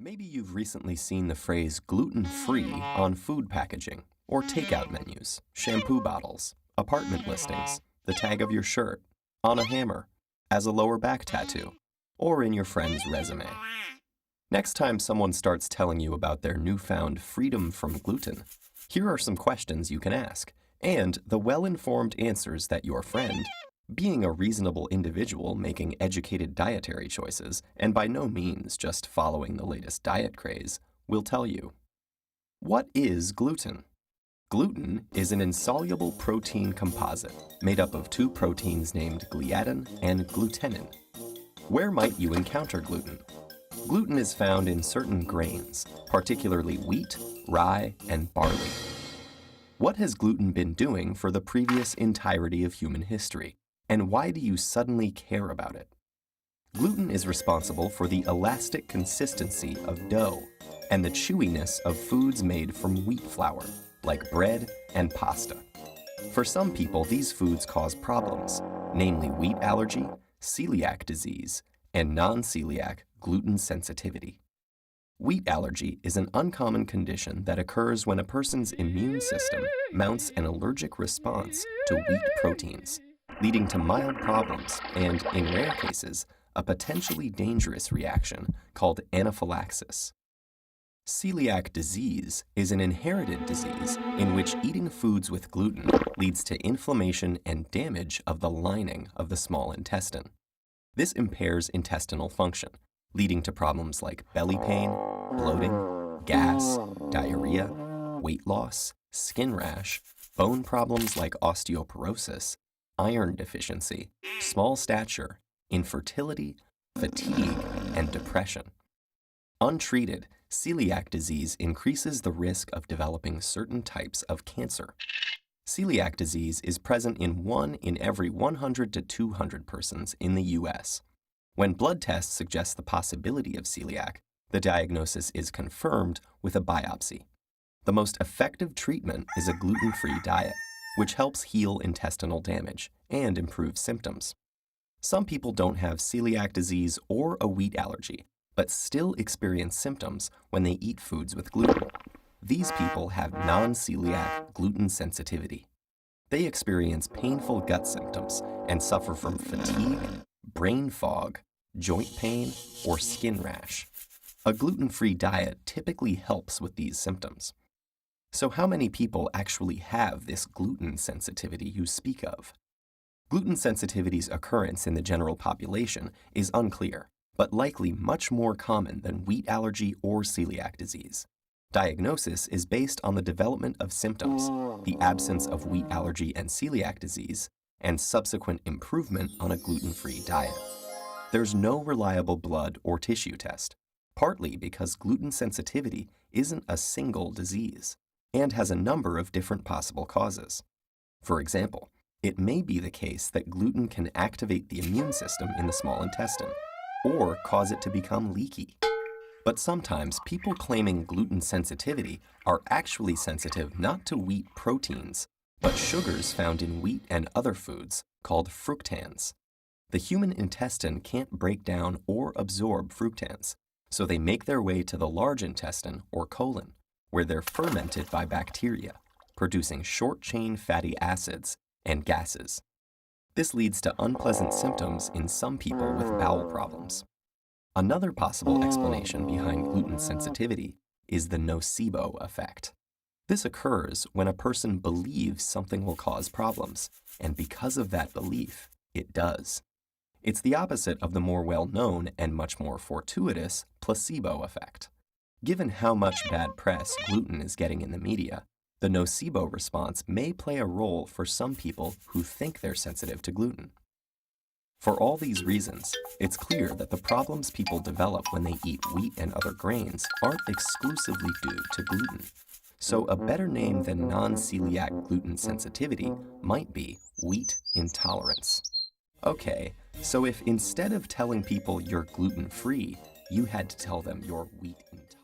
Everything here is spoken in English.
Maybe you've recently seen the phrase gluten-free on food packaging, or takeout menus, shampoo bottles, apartment listings, the tag of your shirt, on a hammer, as a lower back tattoo, or in your friend's resume. Next time someone starts telling you about their newfound freedom from gluten, here are some questions you can ask, and the well-informed answers that your friend, being a reasonable individual making educated dietary choices, and by no means just following the latest diet craze, will tell you. What is gluten? Gluten is an insoluble protein composite made up of two proteins named gliadin and glutenin. Where might you encounter gluten? Gluten is found in certain grains, particularly wheat, rye, and barley. What has gluten been doing for the previous entirety of human history? And why do you suddenly care about it? Gluten is responsible for the elastic consistency of dough and the chewiness of foods made from wheat flour, like bread and pasta. For some people, these foods cause problems, namely wheat allergy, celiac disease, and non-celiac gluten sensitivity. Wheat allergy is an uncommon condition that occurs when a person's immune system mounts an allergic response to wheat proteins, leading to mild problems and, in rare cases, a potentially dangerous reaction called anaphylaxis. Celiac disease is an inherited disease in which eating foods with gluten leads to inflammation and damage of the lining of the small intestine. This impairs intestinal function, leading to problems like belly pain, bloating, gas, diarrhea, weight loss, skin rash, bone problems like osteoporosis, iron deficiency, small stature, infertility, fatigue, and depression. Untreated, celiac disease increases the risk of developing certain types of cancer. Celiac disease is present in 1 in every 100 to 200 persons in the U.S. When blood tests suggest the possibility of celiac, the diagnosis is confirmed with a biopsy. The most effective treatment is a gluten-free diet, which helps heal intestinal damage and improve symptoms. Some people don't have celiac disease or a wheat allergy, but still experience symptoms when they eat foods with gluten. These people have non-celiac gluten sensitivity. They experience painful gut symptoms and suffer from fatigue, brain fog, joint pain, or skin rash. A gluten-free diet typically helps with these symptoms. So how many people actually have this gluten sensitivity you speak of? Gluten sensitivity's occurrence in the general population is unclear, but likely much more common than wheat allergy or celiac disease. Diagnosis is based on the development of symptoms, the absence of wheat allergy and celiac disease, and subsequent improvement on a gluten-free diet. There's no reliable blood or tissue test, partly because gluten sensitivity isn't a single disease and has a number of different possible causes. For example, it may be the case that gluten can activate the immune system in the small intestine or cause it to become leaky. But sometimes people claiming gluten sensitivity are actually sensitive not to wheat proteins, but sugars found in wheat and other foods called fructans. The human intestine can't break down or absorb fructans, so they make their way to the large intestine or colon, where they're fermented by bacteria, producing short-chain fatty acids and gases. This leads to unpleasant symptoms in some people with bowel problems. Another possible explanation behind gluten sensitivity is the nocebo effect. This occurs when a person believes something will cause problems, and because of that belief, it does. It's the opposite of the more well-known and much more fortuitous placebo effect. Given how much bad press gluten is getting in the media, the nocebo response may play a role for some people who think they're sensitive to gluten. For all these reasons, it's clear that the problems people develop when they eat wheat and other grains aren't exclusively due to gluten. So a better name than non-celiac gluten sensitivity might be wheat intolerance. Okay, so if instead of telling people you're gluten-free, you had to tell them you're wheat intolerant.